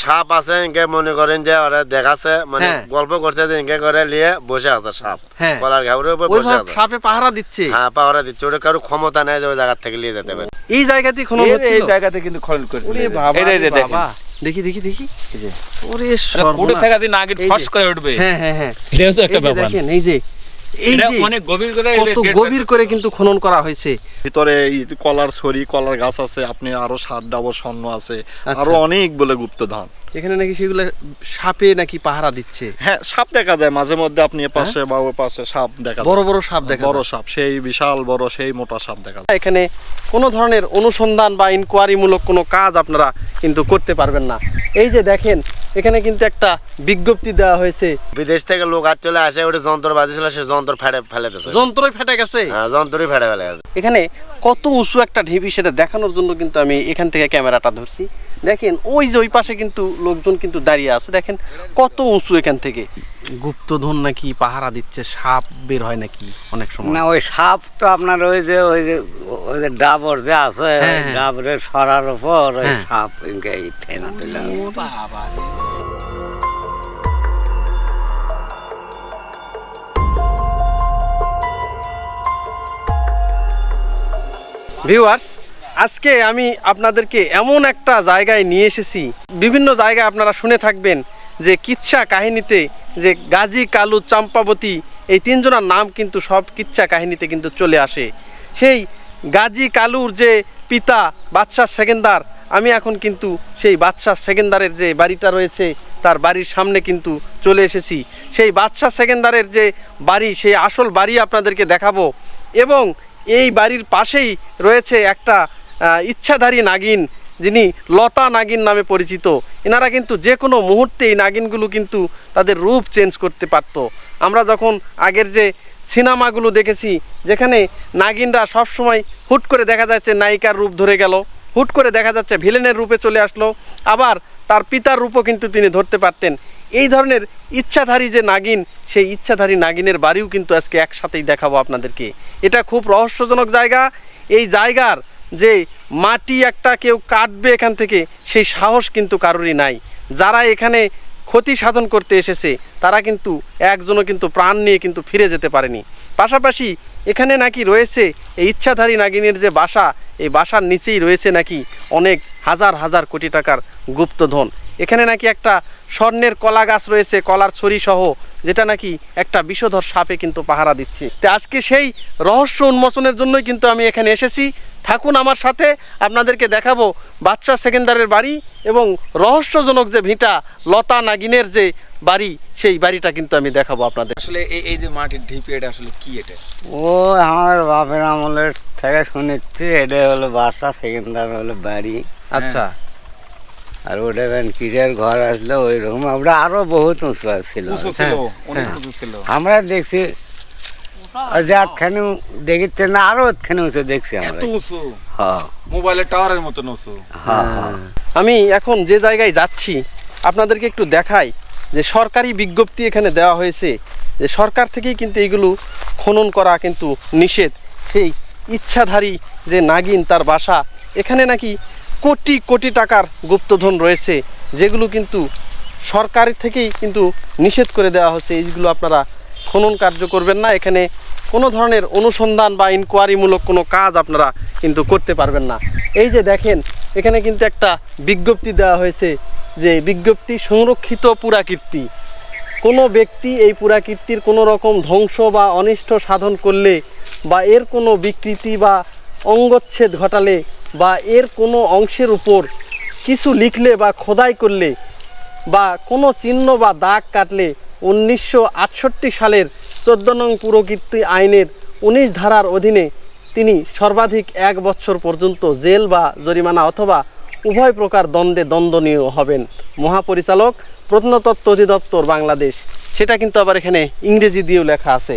সাপ আছে ইনকে মনে করেন যে ওরা দেখাছে মানে গল্প করছে যে ইনকে করে নিয়ে বসে আছে সাপ কলার ঘাউরের উপর বসে আছে সাপে পাহারা দিচ্ছে হ্যাঁ পাহারা দিচ্ছে ওটা কারো ক্ষমতা নাই যে ওই জায়গা থেকে নিয়ে যেতে পারে এই জায়গাতে খনন হচ্ছে এই জায়গাতে কিন্তু খনন করছে ওরে বাবা এই যে দেখেন দেখি এই যে ওরে কুড়ে থাকা দিন আগে ফস করে উঠবে হ্যাঁ এটা হচ্ছে একটা ব্যাপার দেখেন এই যে অনেক গভীর করে কত গভীর করে কিন্তু খনন করা হয়েছে ভিতরে কলার ছড়ি কলার গাছ আছে আপনি আরো 7 ডাবর স্বর্ণ আছে আরো অনেক বলে গুপ্তধন এখানে নাকি সেগুলো সাপে নাকি পাহারা দিচ্ছে হ্যাঁ সাপ দেখা যায় মাঝে মধ্যে আপনি পাশে বা ওই পাশে সাপ দেখা যায় বড় সাপ দেখা বড় সাপ সেই বিশাল বড় সেই মোটা সাপ দেখা যায় এখানে কোনো ধরনের অনুসন্ধান বা ইনকোয়ারি মূলক কোনো কাজ আপনারা কিন্তু করতে পারবেন না এই যে দেখেন এখানে কিন্তু একটা বিজ্ঞপ্তি দেওয়া হয়েছে বিদেশ থেকে লোক আর চলে আসে ওটা যন্ত্র বাঁধিয়েছিল সে যন্ত্র ফেলে দিয়েছে যন্ত্রই ফেটে গেছে হ্যাঁ যন্ত্রই ফেলে গেছে এখানে কত উঁচু একটা ঢিবি সেটা দেখানোর জন্য কিন্তু আমি এখান থেকে ক্যামেরাটা ধরছি দেখেন ওই যে ওই পাশে কিন্তু লোকজন কিন্তু দাঁড়িয়ে আছে দেখেন কত উঁচু এখান থেকে গুপ্তধন নাকি পাহারা দিচ্ছে সাপ বের হয় নাকি অনেক সময় না ওই সাপ তো আপনার ওই যে ডাবর যে আছে ডাবরের সরার উপর ওই সাপ ফেনা দিল ভিউয়ার্স আজকে আমি আপনাদেরকে এমন একটা জায়গায় নিয়ে এসেছি বিভিন্ন জায়গায় আপনারা শুনে থাকবেন যে কিচ্ছা কাহিনীতে যে গাজী কালু চম্পাবতী এই তিনজনের নাম কিন্তু সব কিচ্ছা কাহিনীতে কিন্তু চলে আসে সেই গাজী কালুর যে পিতা বাদশাহ সেকেন্দার আমি এখন কিন্তু সেই বাদশাহ সেকেন্দারের যে বাড়িটা রয়েছে তার বাড়ির সামনে কিন্তু চলে এসেছি সেই বাদশাহ সেকেন্দারের যে বাড়ি সেই আসল বাড়ি আপনাদেরকে দেখাবো এবং এই বাড়ির পাশেই রয়েছে একটা ইচ্ছাধারী নাগিন যিনি লতা নাগিন নামে পরিচিত এনারা কিন্তু যে কোনো মুহূর্তে এই নাগিনগুলো কিন্তু তাদের রূপ চেঞ্জ করতে পারতো আমরা যখন আগের যে সিনেমাগুলো দেখেছি যেখানে নাগিনরা সবসময় হুট করে দেখা যাচ্ছে নায়িকার রূপ ধরে গেল হুট করে দেখা যাচ্ছে ভিলেনের রূপে চলে আসলো আবার তার পিতার রূপও কিন্তু তিনি ধরতে পারতেন এই ধরনের ইচ্ছাধারী যে নাগিন সেই ইচ্ছাধারী নাগিনের বাড়িও কিন্তু আজকে একসাথেই দেখাবো আপনাদেরকে এটা খুব রহস্যজনক জায়গা এই জায়গার যে মাটি একটা কেউ কাটবে এখান থেকে সেই সাহস কিন্তু কারোরই নাই যারা এখানে ক্ষতি সাধন করতে এসেছে তারা কিন্তু একজনও কিন্তু প্রাণ নিয়ে কিন্তু ফিরে যেতে পারেনি পাশাপাশি এখানে নাকি রয়েছে এই ইচ্ছাধারী নাগিনের যে বাসা এই বাসার নিচেই রয়েছে নাকি অনেক হাজার কোটি টাকার গুপ্তধন এখানে নাকি একটা স্বর্ণের কলা গাছ রয়েছে কলার ছড়ি সহ যেটা নাকি একটা বিষধর সাপে কিন্তু পাহারা দিচ্ছে তো আজকে সেই রহস্য উন্মোচনের জন্যই কিন্তু আমি এখানে এসেছি থাকুন আমার সাথে আপনাদেরকে দেখাবো বাদশাহ সেকেন্দারের বাড়ি এবং রহস্যজনক যে ভিটা লতা নাগিনের যে বাড়ি সেই বাড়িটা কিন্তু আমি দেখাবো আপনাদের আসলে এই যে মাটির ঢিপি এটা আসলে কি এটা ও আমার বাপের আমলের থেকে শুনেছি এটা হলো বাদশাহ সেকেন্দার হলো বাড়ি আচ্ছা আর ওটা কিসের ঘর আসলো ওই রকম আমরা আরো বহুত উঁচু ছিল আমরা দেখছি যাখানে দেখেছে না আরো ওখানে উঁচু দেখছি আমরা মোবাইলের টাওয়ারের মতন উঁচু আমি এখন যে জায়গায় যাচ্ছি আপনাদেরকে একটু দেখাই যে সরকারি বিজ্ঞপ্তি এখানে দেওয়া হয়েছে যে সরকার থেকেই কিন্তু এইগুলো খনন করা কিন্তু নিষেধ সেই ইচ্ছাধারী যে নাগিন তার বাসা এখানে নাকি কোটি কোটি টাকার গুপ্তধন রয়েছে যেগুলো কিন্তু সরকার থেকেই কিন্তু নিষেধ করে দেওয়া হচ্ছে এইগুলো আপনারা খনন কার্য করবেন না এখানে কোনো ধরনের অনুসন্ধান বা ইনকোয়ারিমূলক কোনো কাজ আপনারা কিন্তু করতে পারবেন না এই যে দেখেন এখানে কিন্তু একটা বিজ্ঞপ্তি দেওয়া হয়েছে যে বিজ্ঞপ্তি সংরক্ষিত পুরাকীর্তি কোনো ব্যক্তি এই পুরাকীর্তির কোনো রকম ধ্বংস বা অনিষ্ট সাধন করলে বা এর কোনো বিকৃতি বা অঙ্গচ্ছেদ ঘটালে বা এর কোনো অংশের উপর কিছু লিখলে বা খোদাই করলে বা কোনো চিহ্ন বা দাগ কাটলে 1968 সালের 14 নং পুরাকীর্তি আইনের 19 ধারার অধীনে তিনি সর্বাধিক 1 বছর পর্যন্ত জেল বা জরিমানা অথবা উভয় প্রকার দণ্ডে দণ্ডনীয় হবেন মহাপরিচালক প্রত্নতত্ত্ব অধিদপ্তর বাংলাদেশ সেটা কিন্তু আবার এখানে ইংরেজি দিয়েও লেখা আছে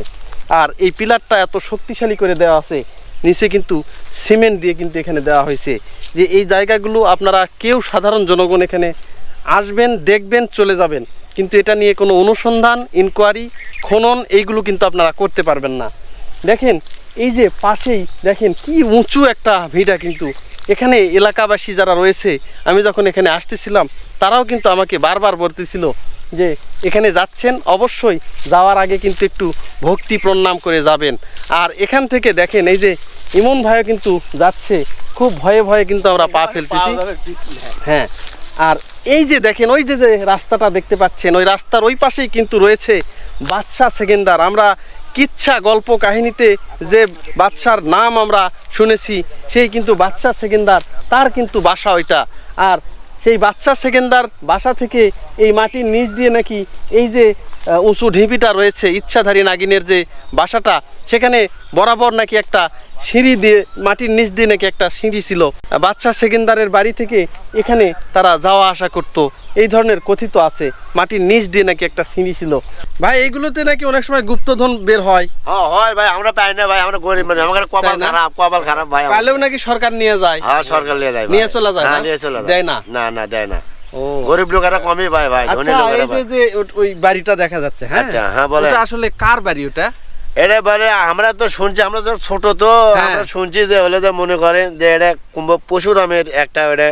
আর এই পিলারটা এত শক্তিশালী করে দেওয়া আছে নিচে কিন্তু সিমেন্ট দিয়ে কিন্তু এখানে দেওয়া হয়েছে যে এই জায়গাগুলো আপনারা কেউ সাধারণ জনগণ এখানে আসবেন দেখবেন চলে যাবেন কিন্তু এটা নিয়ে কোনো অনুসন্ধান ইনকোয়ারি খনন এইগুলো কিন্তু আপনারা করতে পারবেন না দেখেন এই যে পাশেই দেখেন কি উঁচু একটা ভিটা কিন্তু এখানে এলাকাবাসী যারা রয়েছে, আমি যখন এখানে আসতেছিলাম তারাও কিন্তু আমাকে বারবার বলতেছিল যে এখানে যাচ্ছেন অবশ্যই যাওয়ার আগে কিন্তু একটু ভক্তি প্রণাম করে যাবেন। আর এখান থেকে দেখেন এই যে ইমন ভাইও কিন্তু যাচ্ছে, খুব ভয়ে ভয়ে কিন্তু আমরা পা ফেলতেছি। হ্যাঁ, আর এই যে দেখেন ওই যে যে রাস্তাটা দেখতে পাচ্ছেন, ওই রাস্তার ওই পাশেই কিন্তু রয়েছে বাদশাহ সেকেন্দার। আমরা কিচ্ছা গল্প কাহিনীতে যে বাদশার নাম আমরা শুনেছি, সেই কিন্তু বাদশাহ সেকেন্দার, তার কিন্তু বাসা ওইটা। আর সেই বাদশাহ সেকেন্দার বাসা থেকে এই মাটির নিচ দিয়ে নাকি এই যে উঁচু ঢিপিটা রয়েছে, ইচ্ছাধারী নাগিনের যে বাসাটা, সেখানে বরাবর নাকি একটা সিঁড়ি দিয়ে, মাটির নিচ দিয়ে নাকি একটা সিঁড়ি ছিল। বাদশাহ সেকেন্দারের বাড়ি থেকে এখানে তারা যাওয়া আসা করতো, এই ধরনের কথিত আছে। মাটির নিচ দিয়ে নাকি একটা সিঁড়ি ছিল। ভাই এইগুলোতে নাকি অনেক সময় গুপ্তধন বের হয়। হ্যাঁ হয় ভাই, আমরা পাই না ভাই, আমরা গরিব মানুষ, আমাদের কপাল তাই না? খারাপ, কপাল খারাপ ভাই। পারলেও নাকি সরকার নিয়ে যায়। হ্যাঁ সরকার নিয়ে যায় ভাই। নিয়ে চলে যায় না? হ্যাঁ, নিয়ে চলে যায়। দেয় না? না না দেয় না। ও গরিব লোকেরা কমই পায় ভাই, ধনী আচ্ছা, লোকেরা এই পায়। যে ওই বাড়িটা দেখা যাচ্ছে, হ্যাঁ আচ্ছা, হ্যাঁ, বলেন। ওটা আসলে কার বাড়ি ওটা? এটা বলে আমরা তো শুনছি, আমরা তো ছোট তো, হ্যাঁ। আমরা শুনছি যে হলে যে মনে করেন যে এটা কুম্ভ পরশুরামের একটা, এটা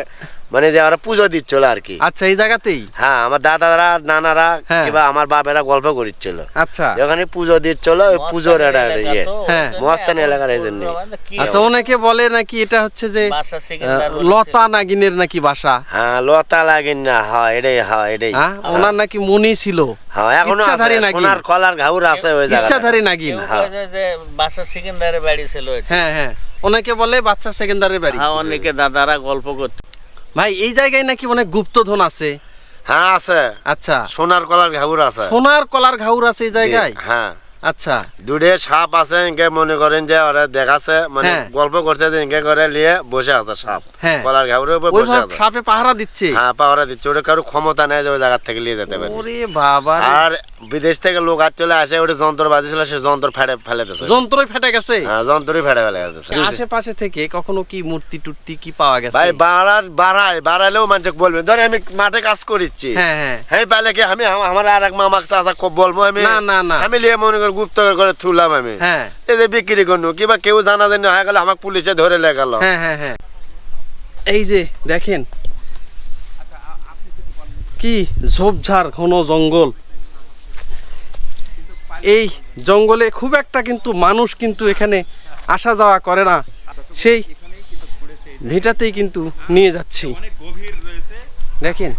মানে যে ওরা পুজো দিচ্ছিল আর কি। আচ্ছা, এই জায়গাতেই? হ্যাঁ, আমার দাদারা নানারা হ্যাঁ। কিংবা আমার বাবারা গল্প করছিল, আচ্ছা ওখানে পুজো দিচ্ছিল, ওই পুজোর একটা ইয়ে হ্যাঁ। মস্তানি এলাকার এই জন্য। আচ্ছা, অনেকে বলে নাকি এটা হচ্ছে যে লতা নাগিনের নাকি বাসা। হ্যাঁ, লতা লাগেন না, হ্যাঁ এটাই, হ্যাঁ এটাই। হ্যাঁ, ওনার নাকি মুনি ছিল। হ্যাঁ, এখনো আছে, ইচ্ছাধারী নাগিন। সোনার কলার ঘাউর আছে ওই জায়গায়। ইচ্ছাধারী নাগিন। বাসা সেকেন্দারের বাড়ি ছিল এটা। হ্যাঁ হ্যাঁ, অনেকে বলে বাদশাহ সেকেন্দারের বাড়ি। হ্যাঁ, অনেকে দাদারা গল্প করতে। ভাই এই জায়গায় নাকি অনেক গুপ্তধন আছে। হ্যাঁ আছে, আচ্ছা, সোনার কলার ঘাউর আছে। সোনার কলার ঘাউর আছে এই জায়গায়? হ্যাঁ, আচ্ছা, দুটো সাপ আছে, ইনকে মনে করেন যে ওরা দেখাছে, মানে হ্যাঁ। গল্প করছে যে ইনকে করে নিয়ে বসে আছে সাপ, হ্যাঁ। কলার ঘাউরের উপর ওই বসে আছে। সাপে পাহারা দিচ্ছে? হ্যাঁ, পাওয়ারা দিচ্ছে, ওটা কারো ক্ষমতা নেই যে ওই জায়গা থেকে নিয়ে যেতে পারে। ওরে বাবা রে। আর বিদেশ থেকে লোক আর চলে আসে, ওটা যন্ত্র বাঁধিয়েছিল, সে যন্ত্র ফেলে দিয়েছে। যন্ত্রই ফেটে গেছে? হ্যাঁ, যন্ত্রই ফেলে গেছে। আশেপাশে থেকে কখনো কি মূর্তি টুর্তি কি পাওয়া গেছে? ভাই বাড়ালেও মানুষ বলবে, ধরে আমি মাঠে কাজ করিচ্ছি, হ্যাঁ হ্যাঁ, হ্যাঁ পাইলে কি আমি আমার আর এক মামা চাচা খুব বলবো, আমি না না না, আমি লিয়ে মনে করি গুপ্ত করে থুলাম আমি, হ্যাঁ এই যে বিক্রি করবো, কিংবা কেউ জানা জানি হয়ে গেল, আমাকে পুলিশে ধরে লেগে গেল। হ্যাঁ হ্যাঁ হ্যাঁ, এই যে দেখেন কি ঝোপঝাড় ঘন জঙ্গল। এই জঙ্গলে খুব একটা কিন্তু মানুষ কিন্তু এখানে আসা যাওয়া করে না, সেই ভিটাতেই কিন্তু নিয়ে যাচ্ছি। দেখেন,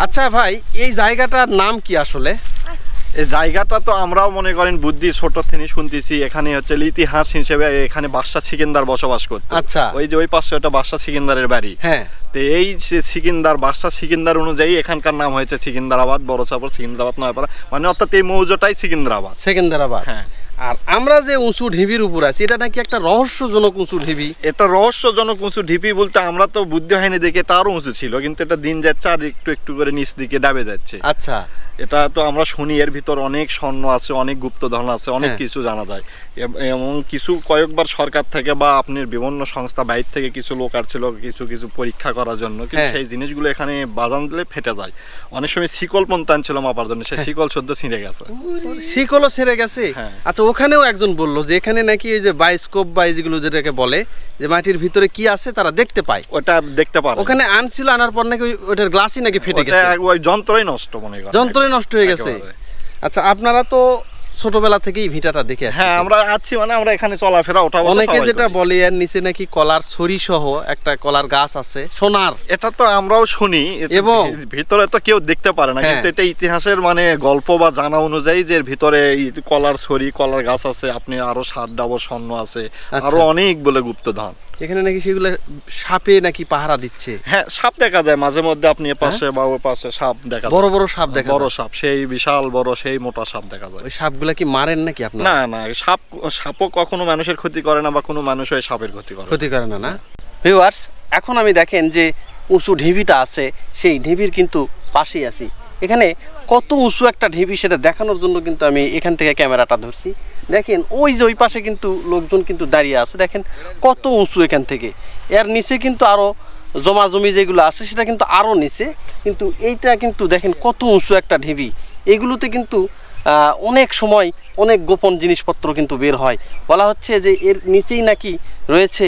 আচ্ছা ভাই এই জায়গাটার নাম কি আসলে? এই জায়গাটা তো আমরাও মনে করেন বুদ্ধি ছোট থেকে শুনতেছি, এখানে হচ্ছে ইতিহাস হিসেবে এখানে বাদশাহ সিকিন্দার বসবাস করতো। আচ্ছা, ওই যে ওই পাশে ওটা বাদশাহ সিকিন্দারের বাড়ি। হ্যাঁ, তো এই যে সিকিন্দার, বাদশাহ সিকিন্দার অনুযায়ী এখানকার নাম হয়েছে সিকিন্দারাবাদ, বড় চাপড়, সিকিন্দারাবাদ, নয়াপাড়া, মানে অর্থাৎ এই মৌজাটাই সিকিন্দারাবাদ। সেকেন্দারাবাদ। হ্যাঁ, আর আমরা যে উঁচু ঢিবির উপর আছি, এটা নাকি একটা রহস্যজনক উঁচু ঢিবি। এটা রহস্যজনক উঁচু ঢিপি বলতে আমরা তো বুদ্ধি হয়নি দেখে এটা আরো উঁচু ছিল, কিন্তু এটা দিন যাচ্ছে আর একটু একটু করে নিচ দিকে ডাবে যাচ্ছে। আচ্ছা, এটা তো আমরা শুনি এর ভিতর অনেক স্বর্ণ আছে, অনেক গুপ্তধন আছে, অনেক হ্যাঁ। কিছু জানা যায়। এবং কিছু কয়েকবার সরকার থেকে বা আপনার বিভিন্ন সংস্থা বাইরে থেকে কিছু লোক আসছিল কিছু কিছু পরীক্ষা করার জন্য, কিন্তু হ্যাঁ। সেই জিনিসগুলো এখানে বাজান দিলে ফেটে যায়। অনেক সময় শিকল পন্থা আনছিল মাপার জন্য, সেই শিকল সদ্য ছিঁড়ে গেছে। শিকলও ছেড়ে গেছে? হ্যাঁ। আচ্ছা, ওখানেও একজন বললো যে এখানে নাকি ওই যে বায়োস্কোপ বা যেগুলো যেটাকে বলে যে মাটির ভিতরে কি আছে তারা দেখতে পায়, ওটা দেখতে পারে। ওখানে আনছিল, আনার পর নাকি ওইটার গ্লাসই নাকি ফেটে ওটা গেছে, ওই যন্ত্রই নষ্ট মনে করেন, যন্ত্রই নষ্ট হয়ে গেছে। একেবারে। আচ্ছা, আপনারা তো ছোটবেলা থেকেই ভিটাটা দেখে আসছেন। হ্যাঁ, আমরা আছি, মানে আমরা এখানে চলাফেরা ওঠা বসা অনেকে সবাই যেটা করি। বলে এর নিচে নাকি কলার ছড়ি সহ একটা কলার গাছ আছে সোনার। এটা তো আমরাও শুনি, এবং ভিতরে তো কেউ দেখতে পারে না, হ্যাঁ। কিন্তু এটা ইতিহাসের মানে গল্প বা জানা অনুযায়ী যে এর ভিতরে এই কলার ছড়ি, কলার গাছ আছে, আপনি আরো 7 ডাবর স্বর্ণ আছে, আচ্ছা। আরো অনেক বলে গুপ্তধন। এখানে নাকি সেগুলো সাপে নাকি পাহারা দিচ্ছে। হ্যাঁ, সাপ দেখা যায় মাঝে মধ্যে, আপনি এ পাশে বা ওই পাশে সাপ দেখা যায়। বড় বড় সাপ দেখা বড় যায়। সাপ, সেই বিশাল বড়, সেই মোটা সাপ দেখা যায়। ওই সাপগুলা কি মারেন নাকি আপনারা? না না, সাপও কখনো মানুষের ক্ষতি করে না, বা কোনো মানুষও এই সাপের ক্ষতি করে না। ক্ষতি করে না, না? ভিউয়ার্স, এখন আমি দেখেন যে উঁচু ঢিবিটা আছে, সেই ঢিবির কিন্তু পাশেই আছি। এখানে কত উঁচু একটা ঢিবি সেটা দেখানোর জন্য কিন্তু আমি এখান থেকে ক্যামেরাটা ধরছি। দেখেন ওই যে ওই পাশে কিন্তু লোকজন কিন্তু দাঁড়িয়ে আছে, দেখেন কত উঁচু এখান থেকে। এর নিচে কিন্তু আরও জমি যেগুলো আছে সেটা কিন্তু আরও নিচে, কিন্তু এইটা কিন্তু দেখেন কত উঁচু একটা ঢিবি। এগুলোতে কিন্তু অনেক সময় অনেক গোপন জিনিসপত্র কিন্তু বের হয়। বলা হচ্ছে যে এর নিচেই নাকি রয়েছে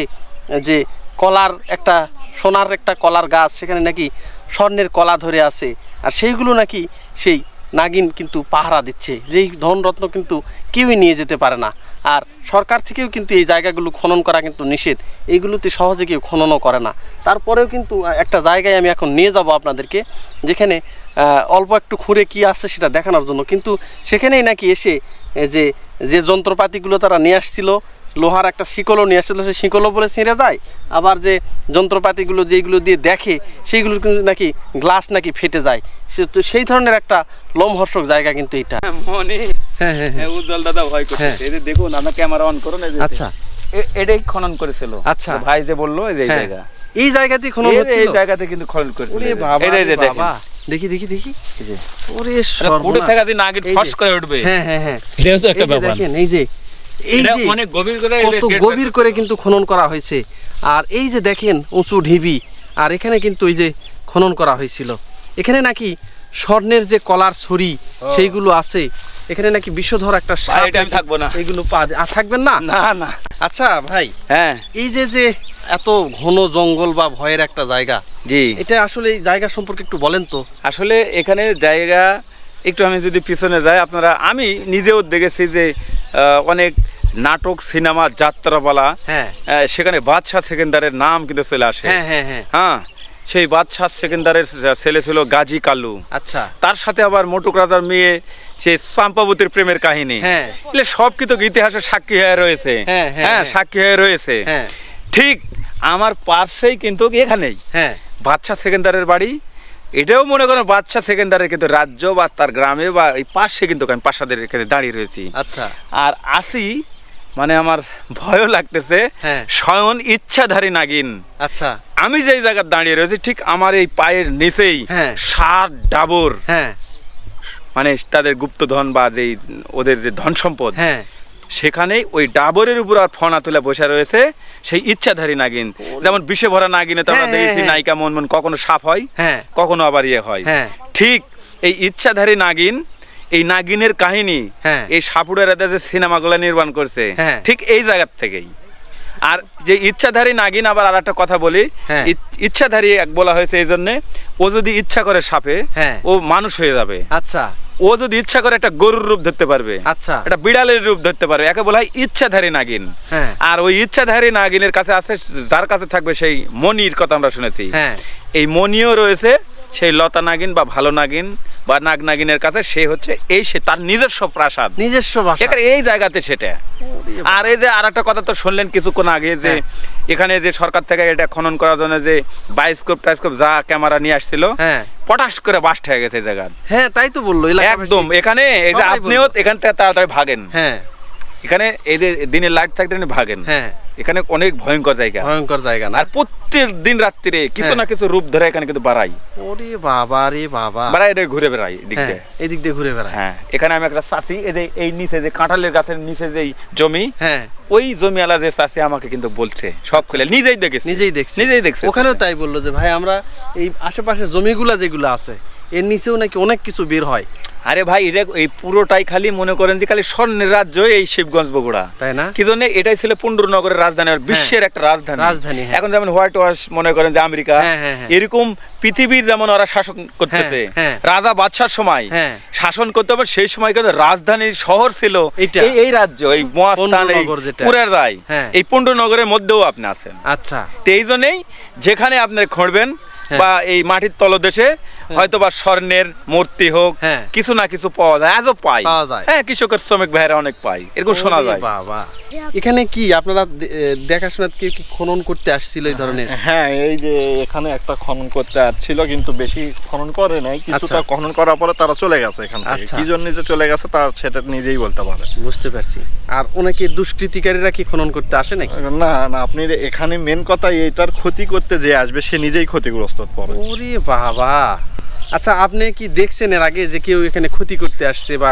যে কলার একটা সোনার একটা কলার গাছ, সেখানে নাকি স্বর্ণের কলা ধরে আছে, আর সেইগুলো নাকি সেই নাগিন কিন্তু পাহারা দিচ্ছে, যেই ধনরত্ন কিন্তু কেউই নিয়ে যেতে পারে না। আর সরকার থেকেও কিন্তু এই জায়গাগুলো খনন করা কিন্তু নিষেধ, এইগুলোতে সহজে কেউ খননও করে না। তারপরেও কিন্তু একটা জায়গায় আমি এখন নিয়ে যাব আপনাদেরকে, যেখানে অল্প একটু খুঁড়ে কি আছে সেটা দেখানোর জন্য। কিন্তু সেখানেই নাকি এসে যে যে যন্ত্রপাতিগুলো তারা নিয়ে আসছিল, লোহার একটা শিকলও নিয়ে আসছিল, সেই শিকলও বলে ছিঁড়ে যায়, আবার যে যন্ত্রপাতিগুলো যেগুলো দিয়ে দেখে সেইগুলো কিন্তু নাকি গ্লাস নাকি ফেটে যায়। তো সেই ধরনের একটা লোমহর্ষক জায়গা কিন্তু এটা। মনে উজ্জ্বল দাদা ভয় করতেছে। এই যে দেখুন, আমরা ক্যামেরা অন করুন। এই যে আচ্ছা, এটাই খনন করেছিল। আচ্ছা, ভাই যে বললো এই যে এই জায়গা, এই জায়গাতেই খনন হচ্ছিল, এই জায়গাতে কিন্তু খনন করেছিল। ওরে বাবা, এই যে দেখেন, দেখি দেখি দেখি, এই যে ওরে কুড়ে থাকা দিন আগে ফস করে উঠবে। হ্যাঁ হ্যাঁ হ্যাঁ, এটাও তো একটা এই যে ব্যাপার। দেখেন, এই যে এই এটা যে অনেক গভীর করে, কত গভীর করে কিন্তু খনন করা হয়েছে। আর এই যে দেখেন উঁচু ঢিবি, আর এখানে কিন্তু এই যে খনন করা হয়েছিল, এখানে নাকি স্বর্ণের যে কলার ছড়ি সেইগুলো আছে, এখানে নাকি বিষধর একটা সাপ, এটা আমি থাকবো না, এগুলো থাকবেন না। না না। আচ্ছা ভাই, হ্যাঁ, এই যে যে এত ঘন জঙ্গল বা ভয়ের একটা জায়গা, জি, এটা আসলে এই জায়গা সম্পর্কে একটু বলেন তো। আসলে এখানে জায়গা একটু আমি যদি পিছনে যাই, আপনারা, আমি নিজেও দেখেছি যে অনেক নাটক, সিনেমা, যাত্রাপালা, হ্যাঁ সেখানে বাদশাহ সেকেন্দারের নাম কিন্তু চলে আসে। হ্যাঁ হ্যাঁ হ্যাঁ, হ্যাঁ, সেই বাদশাহ সেকেন্দারের ছেলে ছিল গাজী কালু, আচ্ছা, তার সাথে আবার মোটক রাজার মেয়ে সেই চম্পাবতীর প্রেমের কাহিনী। হ্যাঁ, এগুলো সব কিন্তু ইতিহাসে সাক্ষী হয়ে রয়েছে। হ্যাঁ, হ্যাঁ, হ্যাঁ, হ্যাঁ। সাক্ষী হয়ে রয়েছে। হ্যাঁ ঠিক আমার পাশেই কিন্তু এখানেই হ্যাঁ, বাদশাহ সেকেন্দারের বাড়ি। এটাও মনে করেন বাদশাহ সেকেন্দারের কিন্তু রাজ্য বা তার গ্রামে বা এই পাশে কিন্তু আমি প্রাসাদের এখানে দাঁড়িয়ে রয়েছি। আচ্ছা, আর আসি মানে আমার ভয়ও লাগতেছে। হ্যাঁ, স্বয়ং ইচ্ছাধারী নাগিন, আচ্ছা, আমি যেই জায়গায় দাঁড়িয়ে রয়েছি ঠিক আমার এই পায়ের নিচেই হ্যাঁ, 7 ডাবর, হ্যাঁ মানে তাদের গুপ্তধন বা যেই ওদের যে ধন সম্পদ, হ্যাঁ, সেখানেই ওই ডাবরের উপর আর ফনা তুলে বসে রয়েছে সেই ইচ্ছাধারী নাগিন। যেমন বিষে ভরা নাগিনে তো আমরা হ্যাঁ, দেখেছি হ্যাঁ। নায়িকা মন কখনো সাপ হয়, হ্যাঁ, কখনো আবার ইয়ে হয়। হ্যাঁ, ঠিক এই ইচ্ছাধারী নাগিন, এই নাগিনের কাহিনী হ্যাঁ, এই সাপুড়েরা যে সিনেমাগুলো নির্মাণ করছে, হ্যাঁ। ঠিক এই জায়গার থেকেই। আর যে ইচ্ছাধারী নাগিন, আবার আর একটা কথা বলি, হ্যাঁ। ইচ্ছাধারী এক বলা হয়েছে এই জন্যে, ও যদি ইচ্ছা করে সাপে, হ্যাঁ। ও মানুষ হয়ে যাবে। আচ্ছা, ও যদি ইচ্ছা করে একটা গরুর রূপ ধরতে পারবে, আচ্ছা, একটা বিড়ালের রূপ ধরতে পারবে, একে বলা হয় ইচ্ছাধারী নাগিন। হ্যাঁ, আর ওই ইচ্ছাধারী নাগিনের কাছে আছে, যার কাছে থাকবে সেই মনির কথা আমরা শুনেছি। হ্যাঁ, এই মনিও রয়েছে সেই লতা নাগিন বা ভালো নাগিন বা নাগ নাগিনের কাছে, সে হচ্ছে এই সে তার নিজস্ব প্রাসাদ, নিজস্ব ভাষা। এখানে এই জায়গাতে সেটা। আর এই যে আর একটা কথা তো শুনলেন কিছুক্ষণ আগে, যে এখানে যে সরকার থেকে এটা খনন করার জন্য যে বায়োস্কোপ টাইস্কোপ যা ক্যামেরা নিয়ে আসছিল, হ্যাঁ, পটাশ করে বাস্ট হয়ে গেছে এই জায়গা। হ্যাঁ, তাই তো বললো একদম এখানে এই যে সবাই আপনিও এখান থেকে তাড়াতাড়ি ভাগেন। হ্যাঁ, এখানে এই যে দিনের লাইট থাকতে আপনি ভাগেন। হ্যাঁ, এখানে অনেক ভয়ঙ্কর জায়গা, ভয়ঙ্কর জায়গা না। আর প্রত্যেক দিন রাত্রিরে কিছু হ্যাঁ। না কিছু রূপ ধরে এখানে কিন্তু বাড়াই ওরে বাবা রে বাবা, বাড়াই এটা ঘুরে বেড়াই এদিক হ্যাঁ, দিয়ে। এদিক দিয়ে ঘুরে বেড়ায়। হ্যাঁ, এখানে আমি একটা চাষি, এই যে এই নিচে যে কাঁঠালের গাছের নিচে যে জমি, হ্যাঁ, ওই জমিওয়ালা যে চাষি আমাকে কিন্তু বলছে সব খুলে, নিজেই দেখেছি, নিজেই দেখছি, নিজেই দেখছে। ওখানেও তাই বললো যে ভাই আমরা এই আশেপাশে জমিগুলা যেগুলো আছে এর নিচেও নাকি অনেক কিছু বের হয়। আরে ভাই, এটা এই পুরোটাই খালি মনে করেন যে খালি স্বর্ণের রাজ্য এই শিবগঞ্জ বগুড়া, তাই না? কি জন্য এটাই ছিল পুন্ডরনগরের রাজধানী, আর বিশ্বের একটা রাজধানী। রাজধানী, হ্যাঁ। এখন যেমন হোয়াইট ওয়াশ মনে করেন যে আমেরিকা, হ্যাঁ, হ্যাঁ, হ্যাঁ। এরকম পৃথিবীর যেমন ওরা শাসন করতেছে, হ্যাঁ, হ্যাঁ। রাজা বাদশার সময় হ্যাঁ। শাসন করতে হবে, সেই সময় কিন্তু রাজধানীর শহর ছিল এইটা। এই রাজ্য, এই মহাস্থান, এই পুন্ডরনগর যেটা। পুরের রায়, হ্যাঁ। এই পুন্ডরনগরের মধ্যেও আপনি আছেন। আচ্ছা, তো এই জন্যই যেখানে আপনি খুঁড়বেন হ্যাঁ। বা এই মাটির তলদেশে হয়তো বা স্বর্ণের মূর্তি হোক, হ্যাঁ। কিছু না কিছু পাওয়া যায়, আজও পাই। পাওয়া যায়। হ্যাঁ, কৃষকের শ্রমিক ভাইরা অনেক পাই, এরকম শোনা ওরে যায়। বাবা, এখানে কি আপনারা দেখাশোনা কেউ কি খনন করতে আসছিল এই ধরনের? হ্যাঁ, এই যে এখানে একটা খনন করতে আসছিল, কিন্তু বেশি খনন করে নাই, কিছুটা আচ্ছা। খনন করার পরে তারা চলে গেছে এখান থেকে। আচ্ছা। কি জন্য যে চলে গেছে তার সেটা নিজেই বলতে পারে। বুঝতে পারছি। আর অনেকে দুষ্কৃতিকারীরা কি খনন করতে আসে নাকি? না না, আপনি এখানে মেন কথা, এইটার ক্ষতি করতে যে আসবে সে নিজেই ক্ষতিগ্রস্ত পড়ে। ওরে বাবা, আচ্ছা আপনি কি দেখছেন এর আগে যে কেউ এখানে ক্ষতি করতে আসছে বা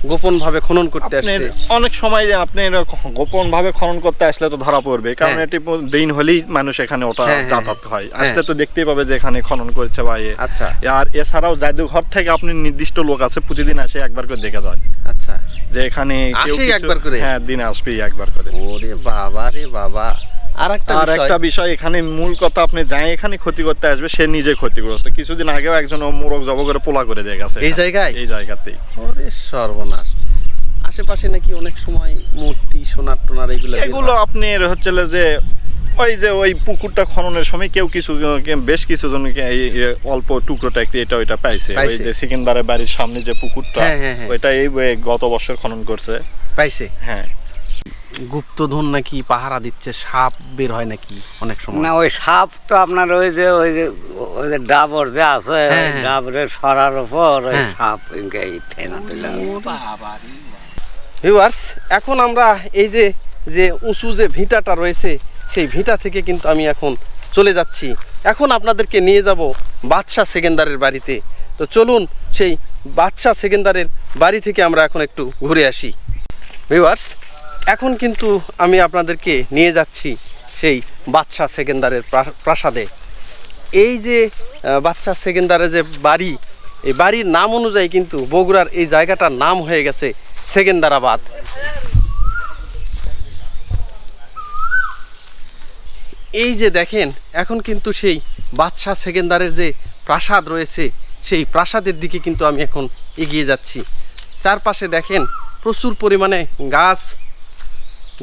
গোপন ভাবে খনন করতে আপনার আসছে? অনেক সময় আপনার গোপন ভাবে খনন করতে আসলে তো ধরা পড়বে, কারণ হ্যাঁ। এটি দিন হলেই মানুষ এখানে ওটা হ্যাঁ, হ্যাঁ, যাতায়াত হয়, হ্যাঁ। আসলে তো দেখতেই পাবে যে এখানে খনন করেছে বা ইয়ে। আচ্ছা আর এছাড়াও জাদুঘর থেকে আপনি নির্দিষ্ট লোক আছে প্রতিদিন আসে একবার করে দেখে যায় আচ্ছা, যে এখানে কেউ আসেই কিছু- একবার করে? হ্যাঁ, দিনে আসবেই একবার করে। ওরে বাবা রে বাবা। আর আর একটা বিষয়, এখানে মূল কথা, আপনি যাই এখানে ক্ষতি করতে আসবে সে নিজে ক্ষতিগ্রস্ত। কিছুদিন আগেও একজন মোরগ জব করে পোলা করে দিয়ে গেছে এই জায়গায়? এই জায়গাতেই। ওরে সর্বনাশ। আশেপাশে নাকি অনেক সময় মূর্তি সোনার টোনার এগুলো বের এগুলো হয়। আপনার হচ্ছে যে ওই পুকুরটা খননের সময় কেউ কিছু বেশ কিছু জনকে এই অল্প টুকরোটা একটু এটা ওইটা পাইছে। ওই পাইছে। যে সেকেন্দারের বাড়ির সামনে যে পুকুরটা, হ্যাঁ, হ্যাঁ, হ্যাঁ। ওইটা এই গত বছর খনন করছে। পাইছে? হ্যাঁ, গুপ্তধন নাকি পাহারা দিচ্ছে, সাপ বের হয় নাকি অনেক সময়? না ওই সাপ তো আপনার ওই যে ডাবর যে আছে, হ্যাঁ, হ্যাঁ। ডাবরের সরার উপর ওই হ্যাঁ। সাপ ফেনা দিল। ভিউয়ার্স, এখন আমরা এই যে যে উঁচু যে ভিটাটা রয়েছে সেই ভিটা থেকে কিন্তু আমি এখন চলে যাচ্ছি। এখন আপনাদেরকে নিয়ে যাব বাদশাহ সেকেন্দারের বাড়িতে। তো চলুন সেই বাদশাহ সেকেন্দারের বাড়ি থেকে আমরা এখন একটু ঘুরে আসি। ভিউয়ার্স, এখন কিন্তু আমি আপনাদেরকে নিয়ে যাচ্ছি সেই বাদশাহ সেকেন্দারের প্রাসাদে। এই যে বাদশাহ সেকেন্দারের যে বাড়ি, এই বাড়ির নাম অনুযায়ী কিন্তু বগুড়ার এই জায়গাটার নাম হয়ে গেছে সেকেন্দারাবাদ। এই যে দেখেন, এখন কিন্তু সেই বাদশাহ সেকেন্দারের যে প্রাসাদ রয়েছে সেই প্রাসাদের দিকে কিন্তু আমি এখন এগিয়ে যাচ্ছি। চারপাশে দেখেন প্রচুর পরিমাণে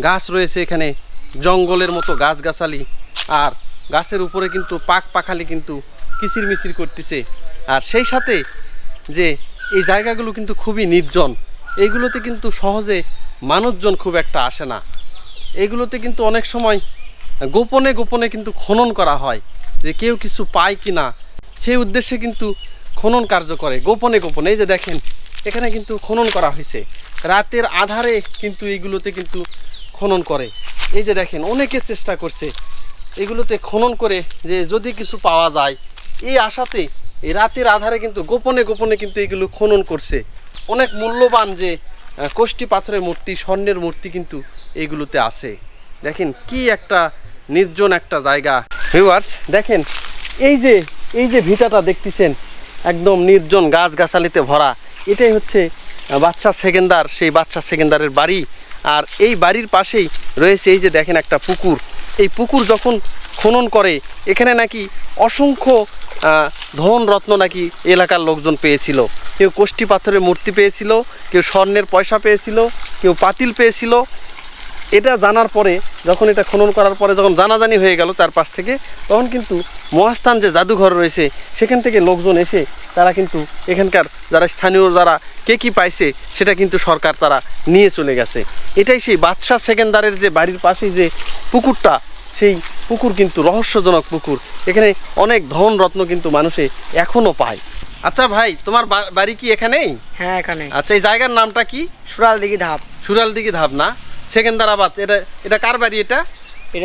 গাছ রয়েছে এখানে, জঙ্গলের মতো গাছগাছালি, আর গাছের উপরে কিন্তু পাখালি কিন্তু কিচিরমিচির করতেছে। আর সেই সাথে যে এই জায়গাগুলো কিন্তু খুবই নির্জন, এইগুলোতে কিন্তু সহজে মানুষজন খুব একটা আসে না। এইগুলোতে কিন্তু অনেক সময় গোপনে গোপনে কিন্তু খনন করা হয়, যে কেউ কিছু পায় কি না সেই উদ্দেশ্যে কিন্তু খনন কার্য করে গোপনে গোপনে। এই যে দেখেন, এখানে কিন্তু খনন করা হয়েছে রাতের আধারে, কিন্তু এইগুলোতে কিন্তু খনন করে। এই যে দেখেন, অনেকে চেষ্টা করছে এগুলোতে খনন করে যে যদি কিছু পাওয়া যায়, এই আশাতে এই রাতের আধারে কিন্তু গোপনে গোপনে কিন্তু এগুলো খনন করছে। অনেক মূল্যবান যে কোষ্ঠী পাথরের মূর্তি, স্বর্ণের মূর্তি কিন্তু এইগুলোতে আছে। দেখেন কি একটা নির্জন একটা জায়গা। ভিউয়ার্স দেখেন, এই যে ভিটাটা দেখতেছেন একদম নির্জন গাছগাছালিতে ভরা, এটাই হচ্ছে বাদশাহ সেকেন্দার, সেই বাদশাহ সেকেন্দারের বাড়ি। আর এই বাড়ির পাশেই রয়েছে এই যে দেখেন একটা পুকুর। এই পুকুর যখন খনন করে এখানে নাকি অসংখ্য ধন রত্ন নাকি এলাকার লোকজন পেয়েছিল। কেউ কোষ্ঠী পাথরের মূর্তি পেয়েছিল, কেউ স্বর্ণের পয়সা পেয়েছিল, কেউ পাতিল পেয়েছিল। এটা জানার পরে, যখন এটা খনন করার পরে যখন জানাজানি হয়ে গেল চারপাশ থেকে, তখন কিন্তু মহাস্থান যে জাদুঘর রয়েছে সেখান থেকে লোকজন এসে তারা কিন্তু এখানকার যারা স্থানীয় যারা কে কী পাইছে সেটা কিন্তু সরকার তারা নিয়ে চলে গেছে। এটাই সেই বাদশাহ সেকেন্দারের যে বাড়ির পাশেই যে পুকুরটা, সেই পুকুর কিন্তু রহস্যজনক পুকুর। এখানে অনেক ধন রত্ন কিন্তু মানুষে এখনও পায়। আচ্ছা ভাই, তোমার বাড়ি কি এখানেই? হ্যাঁ এখানে। আচ্ছা, এই জায়গার নামটা কি? সুরালদিঘি ধাপ। সুরালদিঘি ধাপ না? সেকেন্দারাবাদ। এটা কার বাড়ি? এটা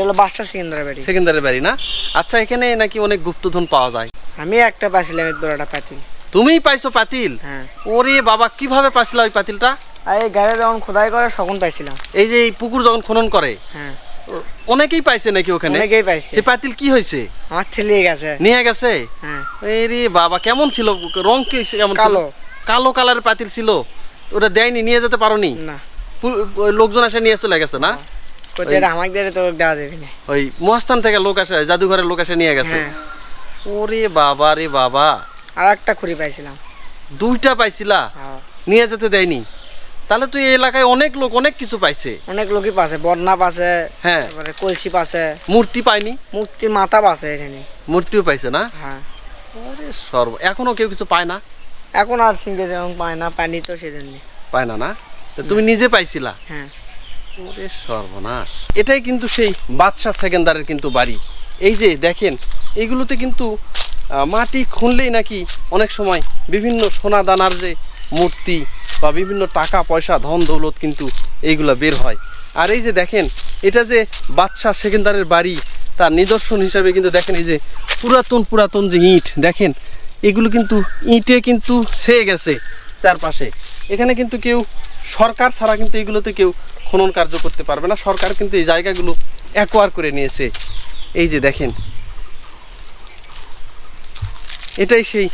হলো বাদশাহ সেকেন্দারের বাড়ি। সেকেন্দারের বাড়ি না? আচ্ছা, এখানে নাকি অনেক গুপ্তধন পাওয়া যায়। আমি একটা পাইছিলাম, এর বড়টা পাতিল। তুমিই পাইছো পাতিল? হ্যাঁ। ওরে বাবা, কিভাবে পাইছিলা ওই পাতিলটা? আর এই গাড়ি যখন খোদাই করে তখন পাইছিলাম। এই যে এই পুকুর যখন খনন করে হ্যাঁ, অনেকেই পাইছে নাকি ওখানে? অনেকেই পাইছে। সেই পাতিল কি হয়েছে? আমার ছেলে গেছে। নিয়ে গেছে? হ্যাঁ। রে বাবা, কেমন ছিল? রং কি কেমন ছিল? কালো। কালো কালারের পাতিল ছিল। ওটা দেয়নি, নিয়ে যেতে পারোনি? না। ওই লোকজন এসে নিয়ে চলে গেছে না? কোথায় আমাকে দিয়ে তো দেওয়া যাবে না। ওই মহাস্থান থেকে লোক আসে, জাদুঘরের লোক এসে নিয়ে গেছে। হ্যাঁ। ওরে বাবা রে বাবা, আর একটা খুঁড়ি পাইছিলাম। দুইটা পাইছিলা? হ্যাঁ। নিয়ে যেতে দেয়নি? তাহলে তো এই এলাকায় অনেক লোক অনেক কিছু পাইছে। অনেক লোকই পাশে, বন্যা পাশে, হ্যাঁ। তারপরে কলসি পাশে, মূর্তি পায়নি? মূর্তির মাথা পাশে এখানে। মূর্তিও পাইছে না? হ্যাঁ। ওরে এখনো কেউ কিছু পায় না? এখন আর সিঙ্গে যেমন পায় না, পানি তো সেজন্য পায় না? না, তো তুমি নিজে পাইছিলা? হ্যাঁ। ওরে সর্বনাশ। এটাই কিন্তু সেই বাদশাহ সেকেন্দারের কিন্তু বাড়ি। এই যে দেখেন, এইগুলোতে কিন্তু মাটি খুনলেই নাকি অনেক সময় বিভিন্ন সোনা দানার যে মূর্তি বা বিভিন্ন টাকা পয়সা ধন দৌলত কিন্তু এইগুলা বের হয়। আর এই যে দেখেন, এটা যে বাদশাহ সেকেন্দারের বাড়ি তার নিদর্শন হিসাবে কিন্তু দেখেন এই যে পুরাতন যে ইট দেখেন, এগুলো কিন্তু ইটে কিন্তু ছেয়ে গেছে। চারপাশে। এখানে কিন্তু কেউ সরকার ছাড়া কিন্তু এগুলোতে কেউ খনন কার্য করতে পারবে না। সরকার কিন্তু এই জায়গাগুলো অ্যাকোয়ার করে নিয়েছে। এই যে দেখেন, এটাই সেই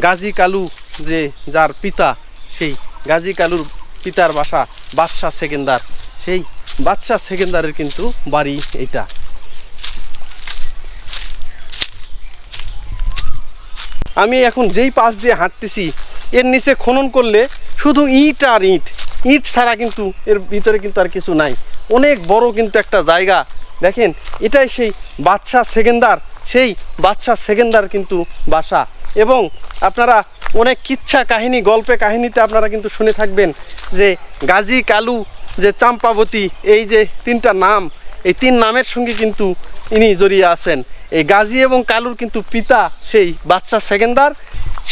গাজী কালু, যে যার পিতা, সেই গাজী কালুর পিতার বাসা বাদশাহ সেকেন্দার, সেই বাদশাহ সেকেন্দারের কিন্তু বাড়ি এইটা। আমি এখন যেই পাশ দিয়ে হাঁটতেছি, এর নিচে খনন করলে শুধু ইট আর ইট, ইট ছাড়া কিন্তু এর ভিতরে কিন্তু আর কিছু নাই। অনেক বড় কিন্তু একটা জায়গা। দেখেন, এটাই সেই বাদশাহ সেকেন্দার, সেই বাদশাহ সেকেন্দার কিন্তু বাসা। এবং আপনারা অনেক কিচ্ছা কাহিনী, গল্পে কাহিনীতে আপনারা কিন্তু শুনে থাকবেন যে গাজী কালু, যে চম্পাবতী, এই যে তিনটা নাম, এই তিন নামের সঙ্গে কিন্তু ইনি জড়িয়ে আছেন। এই গাজী এবং কালুর কিন্তু পিতা সেই বাদশাহ সেকেন্দার।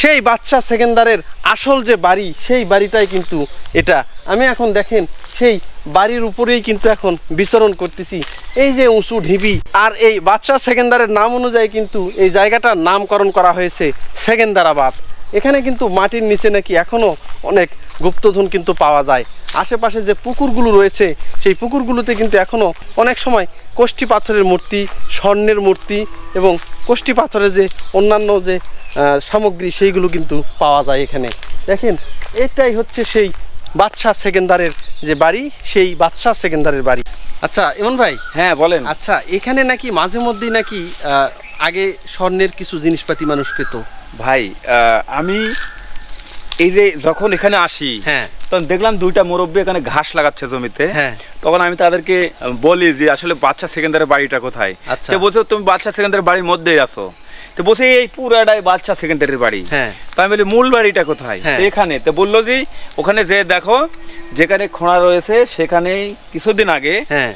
সেই বাদশাহ সেকেন্দারের আসল যে বাড়ি, সেই বাড়িটাই কিন্তু এটা। আমি এখন দেখেন সেই বাড়ির উপরেই কিন্তু এখন বিচরণ করতেছি। এই যে উঁচু ঢিবি, আর এই বাদশাহ সেকেন্দারের নাম অনুযায়ী কিন্তু এই জায়গাটার নামকরণ করা হয়েছে সেকেন্দারাবাদ। এখানে কিন্তু মাটির নিচে নাকি এখনও অনেক গুপ্তধন কিন্তু পাওয়া যায়। আশেপাশে যে পুকুরগুলো রয়েছে, সেই পুকুরগুলোতে কিন্তু এখনও অনেক সময় কোষ্ঠী পাথরের মূর্তি, স্বর্ণের মূর্তি এবং কোষ্ঠী পাথরের যে অন্যান্য যে সামগ্রী, সেইগুলো কিন্তু পাওয়া যায় এখানে। দেখেন, এটাই হচ্ছে সেই বাদশাহ সেকেন্দারের যে বাড়ি, সেই বাদশাহ সেকেন্দারের বাড়ি। আচ্ছা ইমন ভাই, হ্যাঁ বলেন। আচ্ছা, এখানে নাকি মাঝে মধ্যেই নাকি আগে স্বর্ণের কিছু জিনিসপাতি মানুষ পেত। ভাই আমি এই যে যখন এখানে আসি, হ্যাঁ, তখন দেখলাম দুইটা মুরব্বী এখানে ঘাস লাগাচ্ছে জমিতে। হ্যাঁ, তখন আমি তাদেরকে বলি যে আসলে বাদশাহ সেকেন্দারের বাড়িটা কোথায়। আচ্ছা। তো বলছে তুমি বাদশাহ সেকেন্দারের বাড়ির মধ্যেই আছো। তো বলছে এই পুরাটাই বাদশাহ সেকেন্দারের বাড়ি। হ্যাঁ, তো আমি বলি মূল বাড়িটা কোথায়? হ্যাঁ। তো এখানে। তো বললো যে ওখানে যে দেখো যেখানে খোঁড়া রয়েছে, সেখানেই কিছুদিন আগে হ্যাঁ,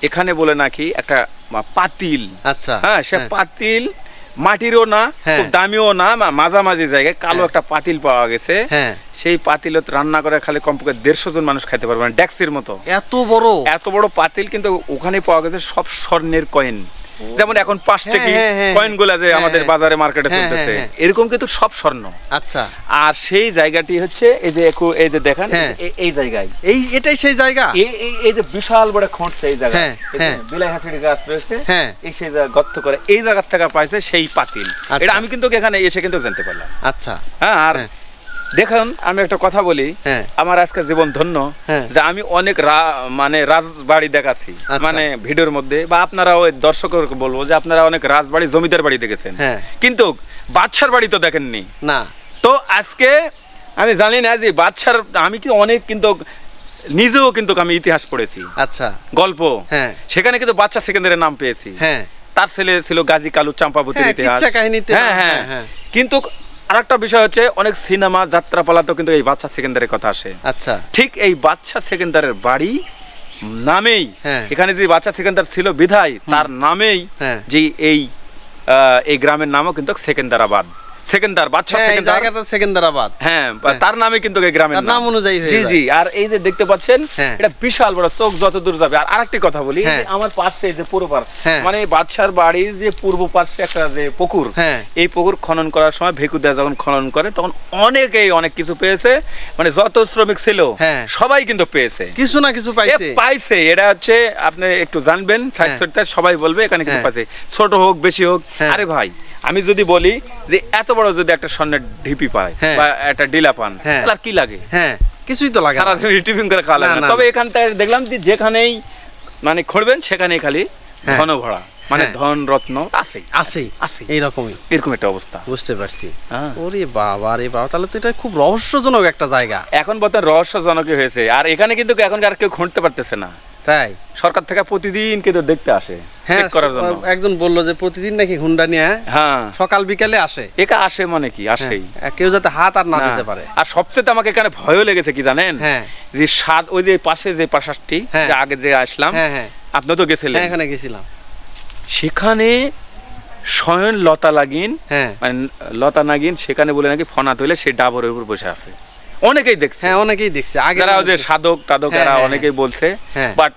এখানে বলে নাকি একটা পাতিল, আচ্ছা, হ্যাঁ সে হ্যাঁ, পাতিল মাটিরও না, হ্যাঁ, খুব দামিও না, মাঝামাঝি জায়গায় কালো হ্যাঁ, একটা পাতিল পাওয়া গেছে। হ্যাঁ, সেই পাতিলত রান্না করে খালি কমপক্ষে 150 জন মানুষ খাইতে পারবে, মানে ডেক্সির মতো এত বড়। এত বড় পাতিল। কিন্তু ওখানে পাওয়া গেছে সব স্বর্ণের কয়েন, যেমন এখন 5 হ্যাঁ, টাকি হ্যাঁ, হ্যাঁ, কয়েন গুলা যে হ্যাঁ, আমাদের হ্যাঁ, বাজারে মার্কেটে হ্যাঁ, চলতেছে, হ্যাঁ, হ্যাঁ, এরকম কিন্তু সব স্বর্ণ। আচ্ছা, আর সেই জায়গাটি হচ্ছে এই যে এই যে দেখেন, হ্যাঁ, এই জায়গায়, এটাই সেই জায়গা। এই যে বিশাল বড় খোঁড়ছে এই জায়গা, হ্যাঁ, হ্যাঁ, বিলাই হাসির গাছ রয়েছে, হ্যাঁ, এই সেই জায়গা গর্ত করে এই জায়গার থেকে পাইছে সেই পাতিল। আচ্ছা। এটা আমি কিন্তু এখানে এসে কিন্তু জানতে পারলাম। আচ্ছা, হ্যাঁ, আর হ্যাঁ, দেখুন আমি একটা কথা বলি, হ্যাঁ, আমার আজকে জীবন ধন্য হ্যাঁ, যে আমি অনেক মানে রাজবাড়ি দেখাচ্ছি, আচ্ছা। মানে ভিডিওর মধ্যে, বা আপনারা ওই দর্শককে বলবো যে আপনারা অনেক রাজবাড়ি জমিদার বাড়ি দেখেছেন, হ্যাঁ, কিন্তু বাদশার বাড়ি তো দেখেননি। না, তো আজকে আমি জানি না যে বাদশার, আমি কি অনেক কিন্তু নিজেও কিন্তু আমি ইতিহাস পড়েছি, আচ্ছা, গল্প, হ্যাঁ, সেখানে কিন্তু বাদশা সেকেন্দারের নাম পেয়েছি। হ্যাঁ, তার ছেলে ছিল গাজী কালু চম্পাবতীর হ্যাঁ, ইতিহাস, কিচ্ছা কাহিনীতে, হ্যাঁ হ্যাঁ হ্যাঁ, কিন্তু আরেকটা বিষয় হচ্ছে অনেক সিনেমা যাত্রাপালাতেও কিন্তু এই বাদশা সেকেন্দারের কথা আসে। আচ্ছা, ঠিক এই বাদশা সেকেন্দারের বাড়ি নামেই, হ্যাঁ, এখানে যে বাদশা সেকেন্দার ছিল বিধায় তার নামেই হ্যাঁ, যে এই গ্রামের নামও কিন্তু সেকেন্দারাবাদ, সেকেন্দার বাদশা হ্যাঁ, এই সেকেন্দার, জায়গাটা সেকেন্দারাবাদ। হ্যাঁ হ্যাঁ, তার নামে কিন্তু এই গ্রামের তার নাম অনুযায়ী হয়ে জি যায়। জি। আর এই যে দেখতে পাচ্ছেন, হ্যাঁ, এটা বিশাল বড়, চোখ যত দূর যাবে। আর আরেকটি কথা বলি, হ্যাঁ, এই যে আমার পাশে যে পূর্ব পার, হ্যাঁ, মানে বাদশার বাড়ির যে পূর্ব পাশে একটা যে পুকুর, হ্যাঁ, এই পুকুর খনন করার সময় ভেকুদা যখন খনন করে তখন অনেকেই অনেক কিছু পেয়েছে, মানে যত শ্রমিক ছিল হ্যাঁ, সবাই কিন্তু পেয়েছে, কিছু না কিছু এ পাইছে। পাইছে। এটা হচ্ছে আপনি একটু জানবেন, সাইড হ্যাঁ, সাইডটা সবাই বলবে এখানে কিন্তু হ্যাঁ, পাইছে, ছোট হোক বেশি হোক। হ্যাঁ, আরে ভাই, আমি যদি বলি যে এত বড় যদি একটা স্বর্ণের ঢিপি পায় হ্যাঁ, বা একটা ডিলা পান, হ্যাঁ, তাহলে আর কি লাগে? হ্যাঁ, কিছুই তো লাগে না। সারাদিন টিফিন করে খাওয়া লাগে না, না। না, তবে না। এখানটায় দেখলাম যে যেখানেই মানে খুঁড়বেন সেখানেই খালি হ্যাঁ, ধন ভরা, মানে হ্যাঁ, ধন রত্ন আছে আছেই, আছে, এইরকমই, এরকম একটা অবস্থা। বুঝতে পারছি। হ্যাঁ। ওরে বাবা রে বাবা, তাহলে তো এটা খুব রহস্যজনক একটা জায়গা। এখন বর্তমানে রহস্যজনকই হয়েছে। আর এখানে কিন্তু এখন আর কেউ খুঁড়তে পারতেছে না, তাই? সরকার থেকে প্রতিদিন কিন্তু দেখতে আসে, হ্যাঁ, চেক করার জন্য। একজন বললো যে প্রতিদিন নাকি হুন্ডা নিয়ে হ্যাঁ, সকাল বিকালে আসে। একা আসে মানে কি আসেই, হ্যাঁ, কেউ যাতে হাত আর না না। দিতে পারে। আর সবচেয়ে আমাকে এখানে ভয়ও লেগেছে কি জানেন, হ্যাঁ, যে ওই যে পাশে যে প্রাসাদটি, হ্যাঁ, যে আগে যে আসলাম, হ্যাঁ, হ্যাঁ, আপনি তো গেছিলেন, হ্যাঁ, এখানে গেছিলাম। সেখানে স্বয়ং লতা লাগিন, হ্যাঁ, মানে লতা নাগিন সেখানে বলে নাকি ফনা তুলে সেই ডাবরের উপর বসে আছে। অনেকেই দেখছে, হ্যাঁ, অনেকেই দেখছে আগে, যারা ওদের সাধক টাধক হ্যাঁ, এরা হ্যাঁ, অনেকেই বলছে। হ্যাঁ, বাট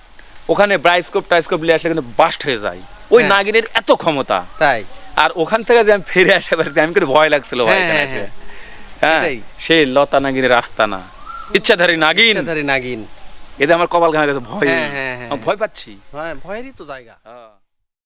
ওখানে ব্রাইস্কোপ টাইস্কোপ নিয়ে আসলে কিন্তু বাস্ট হয়ে যায়, ওই হ্যাঁ, নাগিনের এত ক্ষমতা। তাই? আর ওখান থেকে যে আমি ফিরে আসে বাড়িতে, আমি কিন্তু ভয় লাগছিল ভাই হ্যাঁ, এখানে হ্যাঁ, এসে। হ্যাঁ সেটাই। সেই লতা নাগিনের রাস্তা না, ইচ্ছাধারী নাগিন, ইচ্ছাধারী নাগিন। এতে আমার কপাল ঘামে গেছে, ভয় হ্যাঁ, হ্যাঁ, হ্যাঁ। আমি ভয় পাচ্ছি। হ্যাঁ, ভয়েরই তো জায়গা। হ্যাঁ।